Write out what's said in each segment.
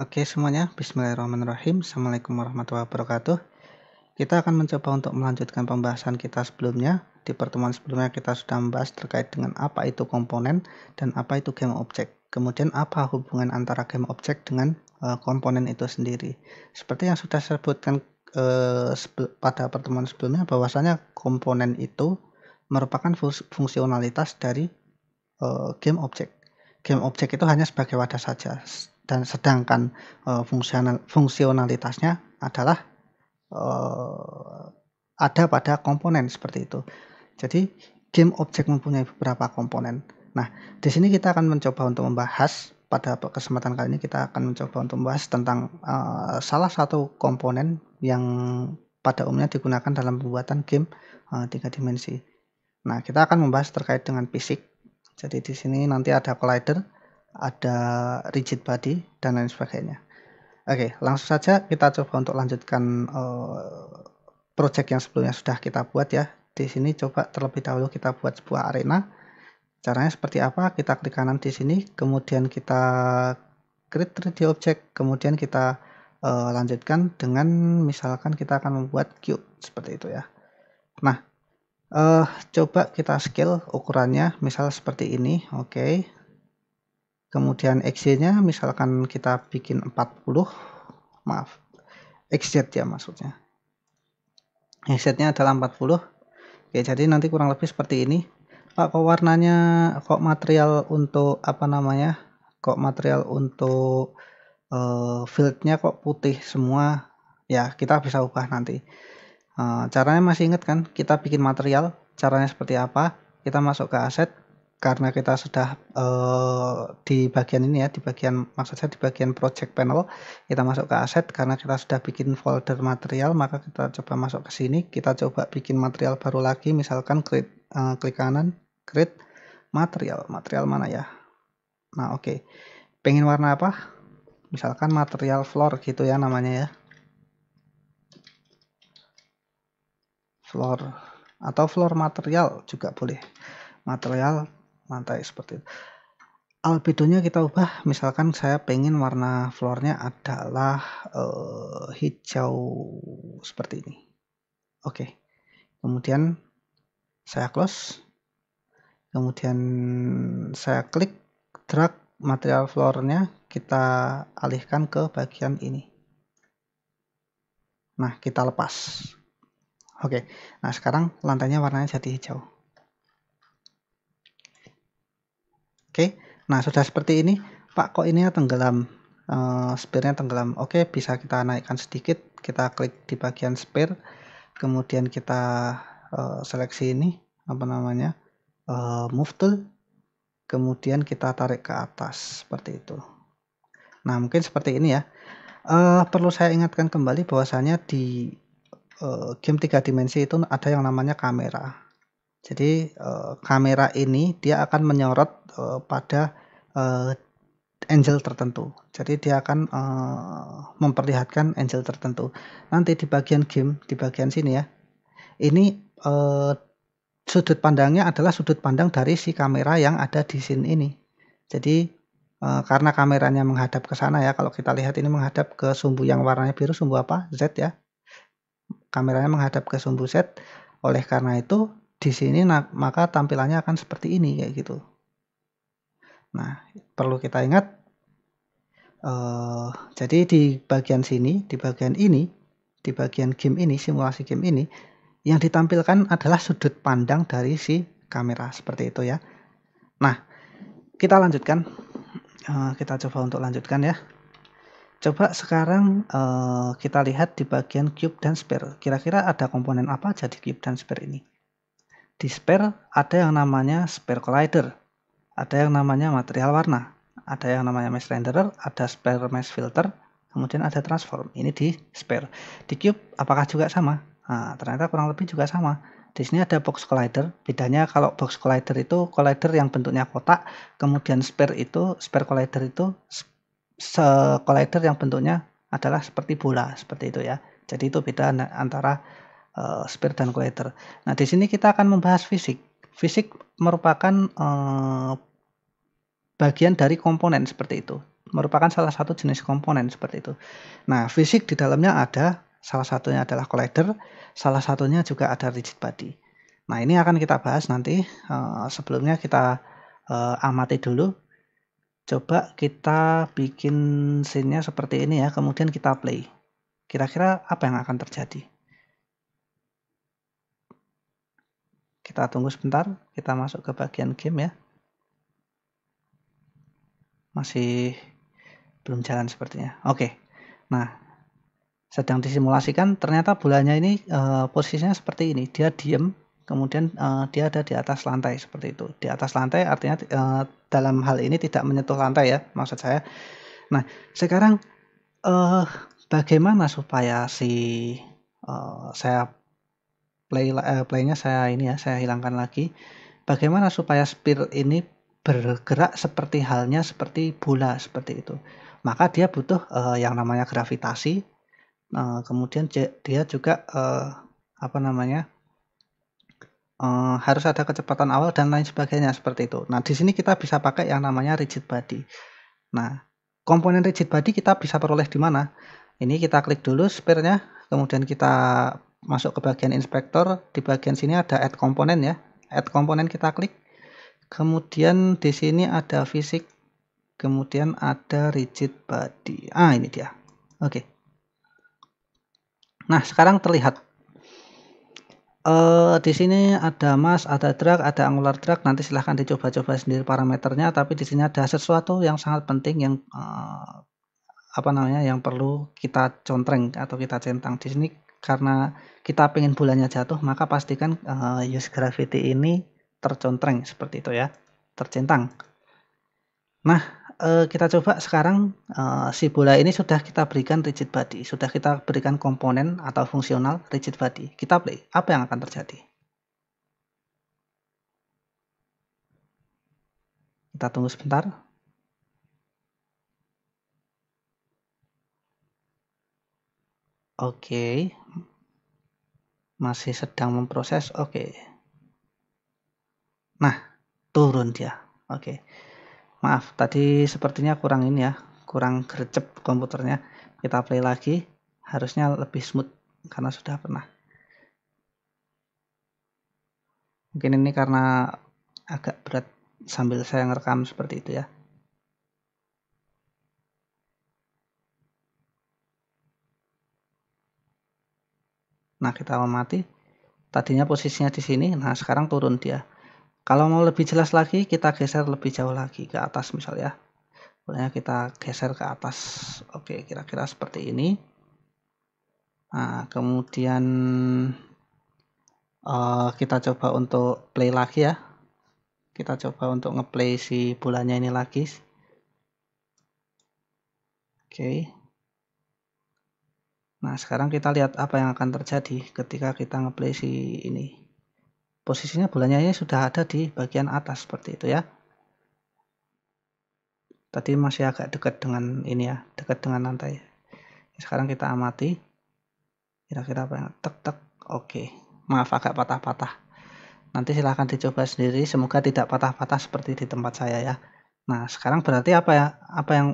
Oke semuanya, bismillahirrahmanirrahim. Assalamualaikum warahmatullahi wabarakatuh. Kita akan mencoba untuk melanjutkan pembahasan kita sebelumnya. Di pertemuan sebelumnya kita sudah membahas terkait dengan apa itu komponen dan apa itu game object. Kemudian apa hubungan antara game object dengan komponen itu sendiri. Seperti yang sudah saya sebutkan pada pertemuan sebelumnya, bahwasanya komponen itu merupakan fungsionalitas dari game object. Game object itu hanya sebagai wadah saja, dan sedangkan fungsionalitasnya adalah ada pada komponen seperti itu. Jadi game object mempunyai beberapa komponen. Nah, di sini kita akan mencoba untuk membahas, pada kesempatan kali ini kita akan mencoba untuk membahas tentang salah satu komponen yang pada umumnya digunakan dalam pembuatan game 3 dimensi. Nah, kita akan membahas terkait dengan fisik. Jadi di sini nanti ada collider, ada rigid body, dan lain sebagainya. Oke, langsung saja kita coba untuk lanjutkan project yang sebelumnya sudah kita buat ya. Di sini coba terlebih dahulu kita buat sebuah arena. Caranya seperti apa? Kita klik kanan di sini, kemudian kita create 3D object, kemudian kita lanjutkan dengan misalkan kita akan membuat cube seperti itu ya. Nah, coba kita scale ukurannya misal seperti ini, oke. Kemudian XY-nya misalkan kita bikin 40, maaf, XZ ya maksudnya. XZ-nya adalah 40. Oke, jadi nanti kurang lebih seperti ini. Pak, kok warnanya, kok material untuk apa namanya? Kok material untuk field-nya kok putih semua? Ya, kita bisa ubah nanti. Caranya masih ingat kan? Kita bikin material, caranya seperti apa? Kita masuk ke aset, karena kita sudah di bagian ini ya, di bagian maksud saya di bagian project panel, kita masuk ke aset karena kita sudah bikin folder material, maka kita coba masuk ke sini, kita coba bikin material baru lagi, misalkan klik kanan, create material mana ya? Nah, oke. Pengen warna apa? Misalkan material floor gitu ya namanya ya. Floor atau floor material juga boleh, material lantai seperti itu. Albedonya kita ubah, misalkan saya pengen warna floornya adalah hijau seperti ini. Oke, kemudian saya close, kemudian saya klik drag material floornya, kita alihkan ke bagian ini. Nah, kita lepas. Oke, nah sekarang lantainya warnanya jadi hijau. Oke, nah sudah seperti ini. Pak, kok ini tenggelam, sphere-nya tenggelam. Oke, bisa kita naikkan sedikit, kita klik di bagian sphere, kemudian kita seleksi ini, apa namanya, move tool, kemudian kita tarik ke atas, seperti itu. Nah, mungkin seperti ini ya. Perlu saya ingatkan kembali bahwasanya di game 3 dimensi itu ada yang namanya kamera. Jadi kamera ini dia akan menyorot pada angle tertentu. Jadi dia akan memperlihatkan angle tertentu. Nanti di bagian game, di bagian sini ya, ini sudut pandangnya adalah sudut pandang dari si kamera yang ada di scene ini. Jadi karena kameranya menghadap ke sana ya, kalau kita lihat ini menghadap ke sumbu yang warnanya biru, sumbu apa? Z ya. Kameranya menghadap ke sumbu Z. Oleh karena itu di sini maka tampilannya akan seperti ini kayak gitu. Nah, perlu kita ingat, jadi di bagian sini, di bagian ini, di bagian game ini, simulasi game ini, yang ditampilkan adalah sudut pandang dari si kamera seperti itu ya. Nah, kita lanjutkan, kita coba untuk lanjutkan ya. Coba sekarang kita lihat di bagian cube dan sphere. Kira-kira ada komponen apa aja di cube dan sphere ini? Di sphere ada yang namanya sphere collider, ada yang namanya material warna, ada yang namanya mesh renderer, ada sphere mesh filter, kemudian ada transform. Ini di sphere. Di cube apakah juga sama? Nah, ternyata kurang lebih juga sama. Di sini ada box collider. Bedanya kalau box collider itu collider yang bentuknya kotak, kemudian sphere collider itu collider yang bentuknya adalah seperti bola, seperti itu ya. Jadi itu beda antara sphere dan collider. Nah, di sini kita akan membahas fisik. Fisik merupakan bagian dari komponen seperti itu. merupakan salah satu jenis komponen seperti itu. Nah, fisik di dalamnya ada, salah satunya adalah collider, salah satunya juga ada rigid body. Nah, ini akan kita bahas nanti. Sebelumnya kita amati dulu. Coba kita bikin scene-nya seperti ini ya, kemudian kita play. Kira-kira apa yang akan terjadi? Kita tunggu sebentar, kita masuk ke bagian game ya. Masih belum jalan sepertinya. Oke. Nah, sedang disimulasikan, ternyata bolanya ini posisinya seperti ini. Dia diem, kemudian dia ada di atas lantai seperti itu. Di atas lantai artinya dalam hal ini tidak menyentuh lantai ya, maksud saya. Nah, sekarang bagaimana supaya saya playnya saya hilangkan lagi. Bagaimana supaya spear ini bergerak seperti halnya seperti bola seperti itu. Maka dia butuh yang namanya gravitasi. Kemudian dia juga harus ada kecepatan awal dan lain sebagainya seperti itu. Nah, di sini kita bisa pakai yang namanya rigid body. Nah, komponen rigid body kita bisa peroleh di mana? Ini kita klik dulu spear-nya, kemudian kita masuk ke bagian inspektor. Di bagian sini ada add komponen ya. Add komponen kita klik. Kemudian di sini ada fisik, kemudian ada rigid body. Ini dia. Oke. Nah, sekarang terlihat. Di sini ada mass, ada drag, ada angular drag. Nanti silahkan dicoba-coba sendiri parameternya. Tapi di sini ada sesuatu yang sangat penting yang yang perlu kita contreng atau kita centang. Di sini karena kita pengen bulannya jatuh, maka pastikan use gravity ini tercontreng seperti itu ya, tercentang. Nah, kita coba sekarang si bola ini sudah kita berikan rigid body, sudah kita berikan komponen atau fungsional rigid body. Kita play, apa yang akan terjadi? Kita tunggu sebentar. Oke. Masih sedang memproses. Oke. Nah, turun dia. Oke. Maaf, tadi sepertinya kurang ini ya, kurang gercep komputernya. Kita play lagi, harusnya lebih smooth karena sudah pernah. Mungkin ini karena agak berat sambil saya ngerekam seperti itu ya. Nah, kita amati. Tadinya posisinya di sini, nah sekarang turun dia. Kalau mau lebih jelas lagi, kita geser lebih jauh lagi ke atas misal ya. Pokoknya kita geser ke atas. Oke, kira-kira seperti ini. Nah, kemudian kita coba untuk play lagi ya. Kita coba untuk ngeplay si bolanya ini lagi. Oke. Nah, sekarang kita lihat apa yang akan terjadi ketika kita ngeplay si ini. Posisinya bolanya ini sudah ada di bagian atas seperti itu ya. Tadi masih agak dekat dengan ini ya, dekat dengan lantai. Sekarang kita amati. Kira-kira apa yang tek. Oke. Maaf agak patah-patah. Nanti silahkan dicoba sendiri, semoga tidak patah-patah seperti di tempat saya ya. Nah, sekarang berarti apa yang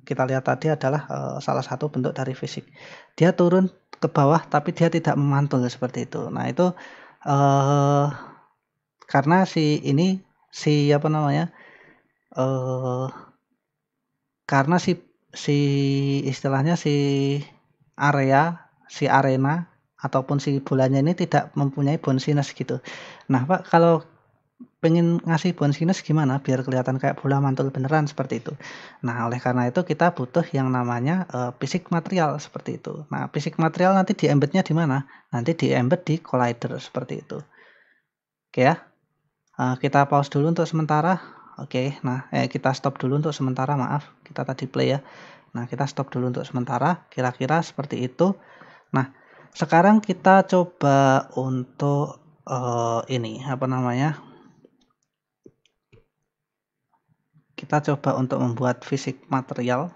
kita lihat tadi adalah salah satu bentuk dari fisik. Dia turun ke bawah tapi dia tidak memantul seperti itu. Nah, itu karena karena istilahnya si arena ataupun si bolanya ini tidak mempunyai bounciness gitu. Nah, Pak, kalau pengen ngasih bounciness gimana biar kelihatan kayak bola mantul beneran seperti itu. Nah, oleh karena itu kita butuh yang namanya fisik material seperti itu. Nah, fisik material nanti di-embed-nya di mana? Nanti di-embed di collider seperti itu. Oke ya. Kita pause dulu untuk sementara. Oke, nah kita stop dulu untuk sementara, maaf. Kita tadi play ya. Nah, kita stop dulu untuk sementara. Kira-kira seperti itu. Nah, sekarang kita coba untuk kita coba untuk membuat fisik material.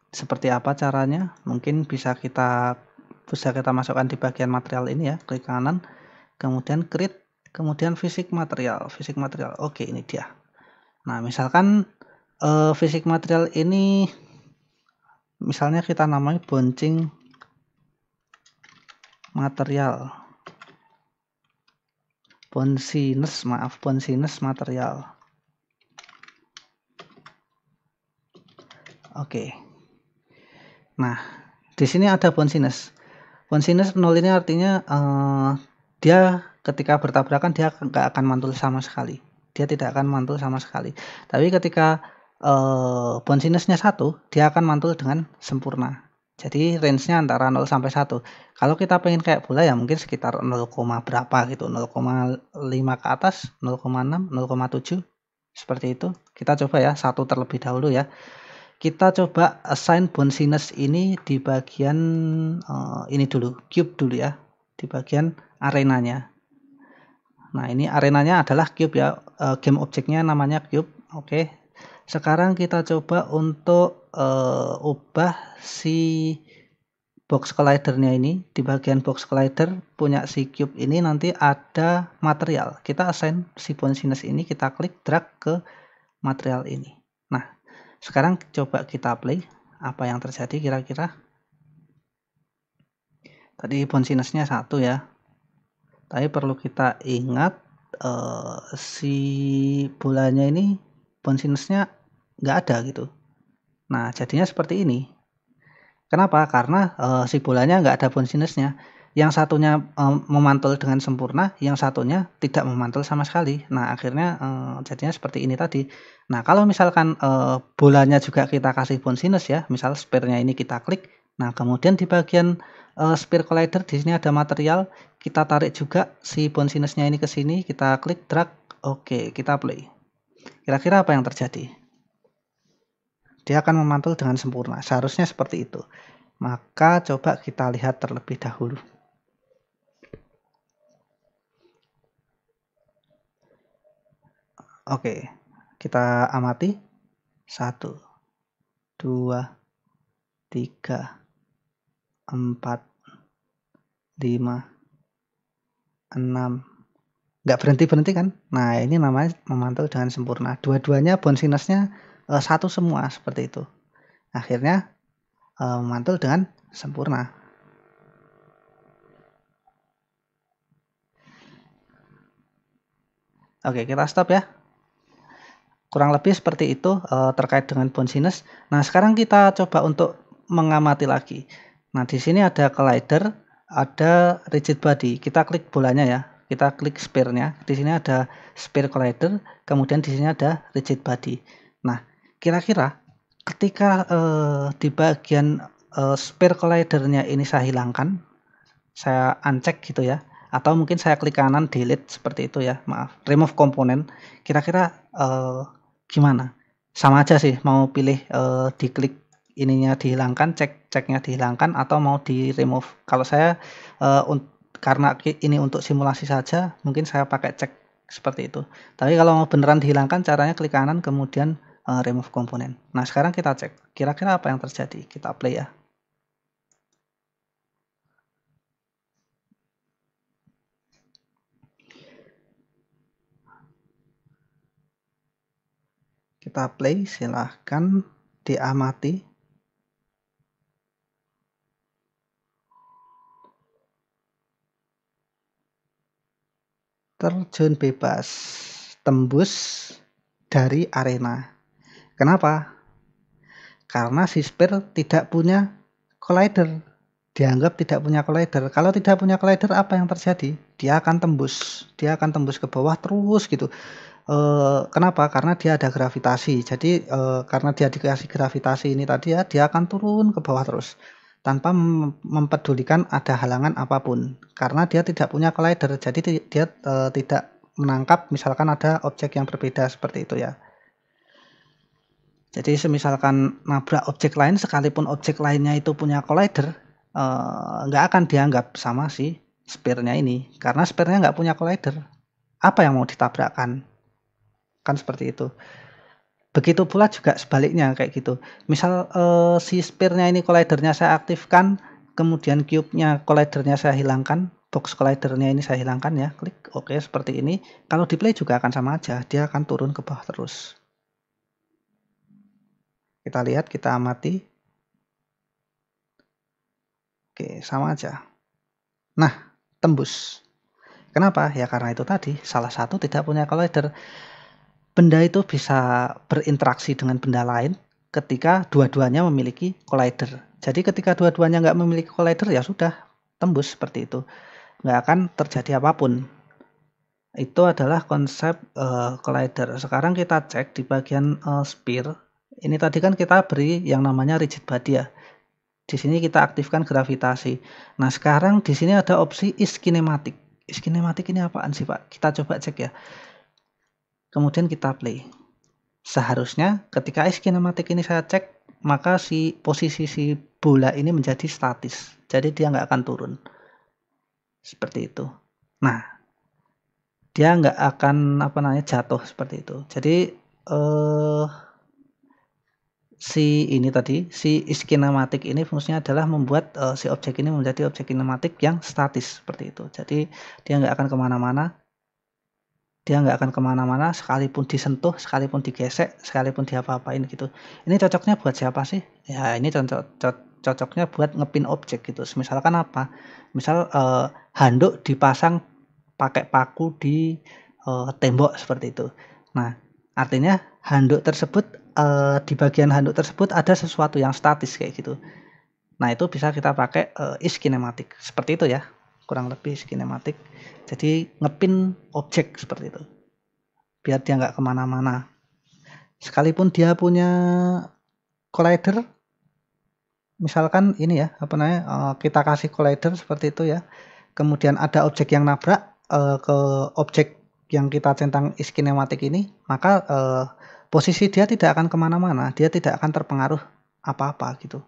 Seperti apa caranya? Mungkin bisa kita masukkan di bagian material ini ya, klik kanan, kemudian create, kemudian fisik material. Oke, ini dia. Nah, misalkan Fisik material ini misalnya kita namai bouncing material, bounciness material. Oke. Nah, di sini ada bounciness. Bounciness 0 ini artinya dia ketika bertabrakan dia nggak akan mantul sama sekali. Dia tidak akan mantul sama sekali. Tapi ketika bounciness-nya 1, dia akan mantul dengan sempurna. Jadi range-nya antara 0 sampai 1. Kalau kita pengen kayak bola ya mungkin sekitar 0, berapa gitu, 0,5 ke atas, 0,6, 0,7 seperti itu. Kita coba ya, 1 terlebih dahulu ya. Kita coba assign bounciness ini di bagian ini dulu, cube dulu ya, di bagian arenanya. Nah, ini arenanya adalah cube ya, game objeknya namanya cube. Oke. Sekarang kita coba untuk ubah si box collidernya ini. Di bagian box collider punya si cube ini nanti ada material. Kita assign si bounciness ini, kita klik drag ke material ini. Nah, sekarang coba kita play. Apa yang terjadi kira-kira? Tadi bounciness-nya 1 ya. Tapi perlu kita ingat si bolanya ini bounciness-nya nggak ada gitu. Nah, jadinya seperti ini. Kenapa? Karena si bolanya nggak ada bounciness-nya. Yang satunya memantul dengan sempurna, yang satunya tidak memantul sama sekali. Nah, akhirnya jadinya seperti ini tadi. Nah, kalau misalkan bolanya juga kita kasih bounciness ya, misal sphere-nya ini kita klik. Nah, kemudian di bagian sphere collider di sini ada material, kita tarik juga si bounciness-nya ini ke sini, kita klik drag. Oke, kita play. Kira-kira apa yang terjadi? Dia akan memantul dengan sempurna. Seharusnya seperti itu. Maka coba kita lihat terlebih dahulu. Oke, kita amati. 1, 2, 3, 4, 5, 6. Nggak berhenti-berhenti kan? Nah, ini namanya memantul dengan sempurna. Dua-duanya bounciness-nya 1 semua seperti itu. Akhirnya memantul dengan sempurna. Oke, kita stop ya. Kurang lebih seperti itu terkait dengan bounciness. Nah, sekarang kita coba untuk mengamati lagi. Nah, di sini ada collider, ada rigid body. Kita klik bolanya ya. Kita klik sphere-nya. Di sini ada sphere collider, kemudian di sini ada rigid body. Nah, kira-kira ketika di bagian sphere collider-nya ini saya hilangkan, saya uncheck gitu ya, atau mungkin saya klik kanan delete seperti itu ya, maaf, remove komponen. Kira-kira gimana? Sama aja sih, mau pilih diklik ininya dihilangkan, ceknya dihilangkan, atau mau di remove. Kalau saya karena ini untuk simulasi saja, mungkin saya pakai cek seperti itu. Tapi kalau mau beneran dihilangkan, caranya klik kanan kemudian remove komponen. Nah, sekarang kita cek kira-kira apa yang terjadi. Kita play ya. Kita play, silahkan diamati. Terjun bebas, tembus dari arena. Kenapa? Karena si sphere tidak punya collider. Dianggap tidak punya collider. Kalau tidak punya collider, apa yang terjadi? Dia akan tembus. Dia akan tembus ke bawah terus gitu. Kenapa? Karena dia ada gravitasi. Jadi karena dia dikasih gravitasi ini tadi ya, dia akan turun ke bawah terus tanpa mempedulikan ada halangan apapun. Karena dia tidak punya collider. Jadi dia tidak menangkap misalkan ada objek yang berbeda seperti itu ya. Jadi semisalkan nabrak objek lain, sekalipun objek lainnya itu punya collider, nggak akan dianggap sama si sphere-nya ini. Karena sphere-nya nggak punya collider. Apa yang mau ditabrakkan? Kan seperti itu. Begitu pula juga sebaliknya kayak gitu. Misal si sphere-nya ini collider-nya saya aktifkan, kemudian cube-nya collider-nya saya hilangkan, box collider-nya ini saya hilangkan ya, klik oke seperti ini. Kalau di play juga akan sama aja, dia akan turun ke bawah terus. Kita lihat, kita amati. Oke, sama aja. Nah, tembus. Kenapa? Ya karena itu tadi, salah satu tidak punya collider. Benda itu bisa berinteraksi dengan benda lain ketika dua-duanya memiliki collider. Jadi ketika dua-duanya nggak memiliki collider, ya sudah, tembus seperti itu. Nggak akan terjadi apapun. Itu adalah konsep collider. Sekarang kita cek di bagian sphere. Ini tadi kan kita beri yang namanya rigid body ya. Di sini kita aktifkan gravitasi. Nah, sekarang di sini ada opsi is kinematic. Is kinematic ini apaan sih, Pak? Kita coba cek ya. Kemudian kita play. Seharusnya ketika is kinematic ini saya cek, maka posisi si bola ini menjadi statis. Jadi dia nggak akan turun. Seperti itu. Nah, dia nggak akan jatuh seperti itu. Jadi si is kinematic ini fungsinya adalah membuat si objek ini menjadi objek kinematik yang statis seperti itu. Jadi dia nggak akan kemana-mana, sekalipun disentuh, sekalipun digesek, sekalipun diapa-apain gitu. Ini cocoknya buat siapa sih? Ya ini cocoknya buat ngepin objek gitu. Misalkan apa? Misal handuk dipasang pakai paku di tembok seperti itu. Nah, artinya handuk tersebut di bagian handuk tersebut ada sesuatu yang statis kayak gitu. Nah, itu bisa kita pakai is kinematic. Seperti itu ya. Kurang lebih is kinematic. Jadi ngepin objek seperti itu. Biar dia nggak kemana-mana. Sekalipun dia punya collider, misalkan ini ya, kita kasih collider seperti itu ya. Kemudian ada objek yang nabrak ke objek yang kita centang is kinematic ini, maka posisi dia tidak akan kemana-mana, dia tidak akan terpengaruh apa-apa gitu.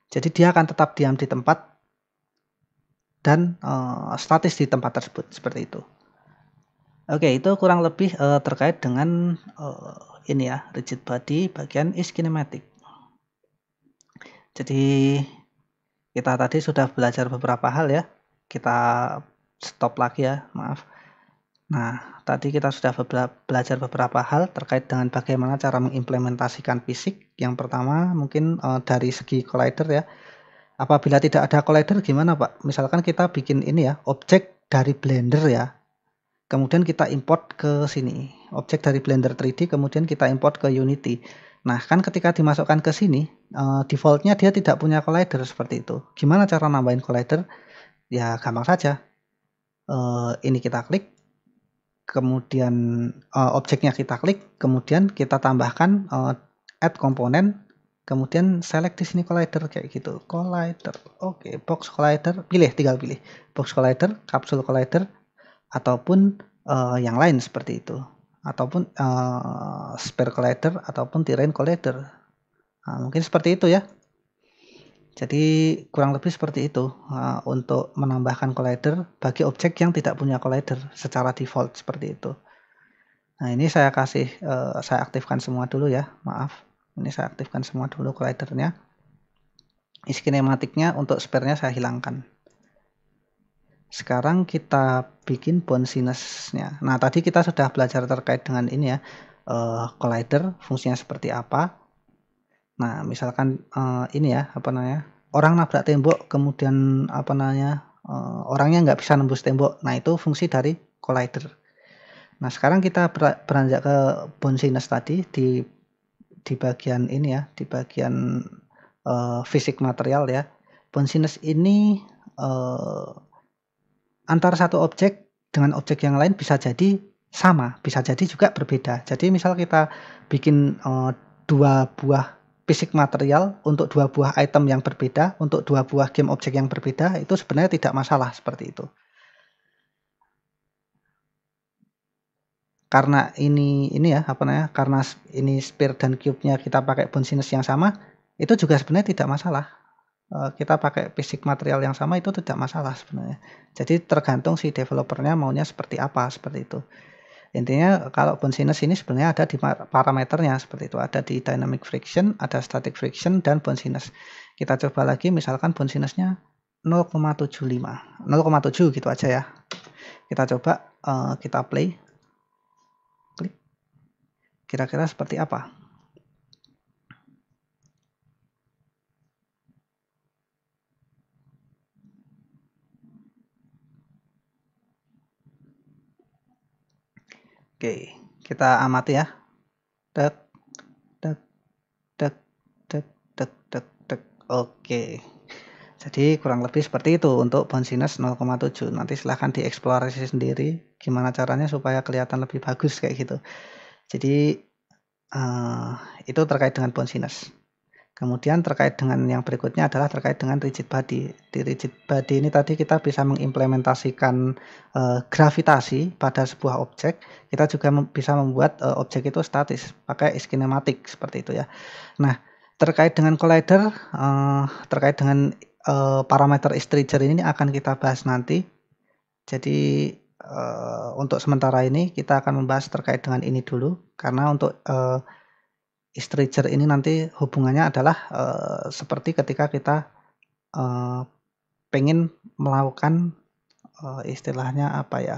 Jadi dia akan tetap diam di tempat dan statis di tempat tersebut seperti itu. Oke, itu kurang lebih terkait dengan ini ya, rigid body bagian is kinematic. Jadi kita tadi sudah belajar beberapa hal ya. Kita stop lagi ya, maaf. Nah, tadi kita sudah belajar beberapa hal terkait dengan bagaimana cara mengimplementasikan fisik. Yang pertama mungkin dari segi collider ya. Apabila tidak ada collider gimana Pak? Misalkan kita bikin ini ya, objek dari Blender ya. Kemudian kita import ke sini. Objek dari Blender 3D kemudian kita import ke Unity. Nah, kan ketika dimasukkan ke sini, defaultnya dia tidak punya collider seperti itu. Gimana cara nambahin collider? Ya gampang saja. Ini kita klik, kemudian objeknya kita klik, kemudian kita tambahkan add komponen, kemudian select di sini collider kayak gitu. Collider. Oke, box collider, tinggal pilih. Box collider, capsule collider ataupun yang lain seperti itu. Ataupun sphere collider ataupun terrain collider. Nah, mungkin seperti itu ya. Jadi kurang lebih seperti itu untuk menambahkan collider bagi objek yang tidak punya collider secara default seperti itu. Nah, ini saya aktifkan semua dulu ya, maaf. Ini saya aktifkan semua dulu collidernya. Is kinematiknya untuk sphere-nya saya hilangkan. Sekarang kita bikin bounciness-nya. Nah, tadi kita sudah belajar terkait dengan ini ya, collider fungsinya seperti apa. Nah, misalkan ini ya, orang nabrak tembok, kemudian orangnya nggak bisa nembus tembok. Nah, itu fungsi dari collider. Nah, sekarang kita beranjak ke bounciness tadi di bagian ini ya, di bagian fisik material ya. Bounciness ini antara satu objek dengan objek yang lain bisa jadi sama, bisa jadi juga berbeda. Jadi misal kita bikin dua buah fisik material untuk dua buah item yang berbeda, untuk dua buah game objek yang berbeda, itu sebenarnya tidak masalah seperti itu. Karena ini ya, karena ini sphere dan cube-nya kita pakai bounciness yang sama, itu juga sebenarnya tidak masalah. Kita pakai fisik material yang sama itu tidak masalah sebenarnya. Jadi tergantung si developernya maunya seperti apa, seperti itu. Intinya kalau bounciness ini sebenarnya ada di parameternya seperti itu. Ada di dynamic friction, ada static friction, dan bounciness. Kita coba lagi misalkan bounciness-nya 0,75. 0,7 gitu aja ya. Kita coba, kita play. Klik. Kira-kira seperti apa? Oke, kita amati ya. Tek, tek, tek, tek, tek, tek, tek. Oke. Jadi kurang lebih seperti itu untuk bounciness 0,7. Nanti silahkan dieksplorasi sendiri gimana caranya supaya kelihatan lebih bagus kayak gitu. Jadi itu terkait dengan bounciness. Kemudian terkait dengan yang berikutnya adalah terkait dengan rigid body. Di rigid body ini tadi kita bisa mengimplementasikan gravitasi pada sebuah objek. Kita juga bisa membuat objek itu statis pakai kinematik seperti itu ya. Nah, terkait dengan collider, terkait dengan parameter stretcher ini akan kita bahas nanti. Jadi untuk sementara ini kita akan membahas terkait dengan ini dulu, karena untuk stretcher ini nanti hubungannya adalah seperti ketika kita pengen melakukan istilahnya apa ya,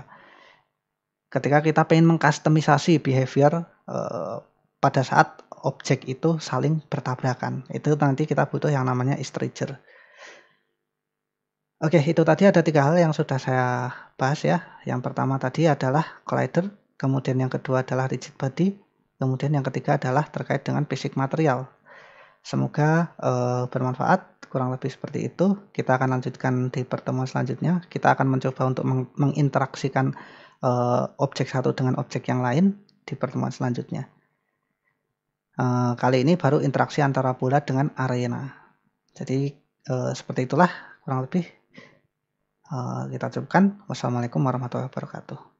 ketika kita pengen mengkustomisasi behavior pada saat objek itu saling bertabrakan, itu nanti kita butuh yang namanya stretcher. Oke, itu tadi ada 3 hal yang sudah saya bahas ya. Yang pertama tadi adalah collider, kemudian yang kedua adalah rigid body, kemudian yang ketiga adalah terkait dengan fisik material. Semoga bermanfaat, kurang lebih seperti itu. Kita akan lanjutkan di pertemuan selanjutnya. Kita akan mencoba untuk menginteraksikan objek satu dengan objek yang lain di pertemuan selanjutnya. Kali ini baru interaksi antara bola dengan arena. Jadi seperti itulah kurang lebih. Kita cukupkan. Wassalamualaikum warahmatullahi wabarakatuh.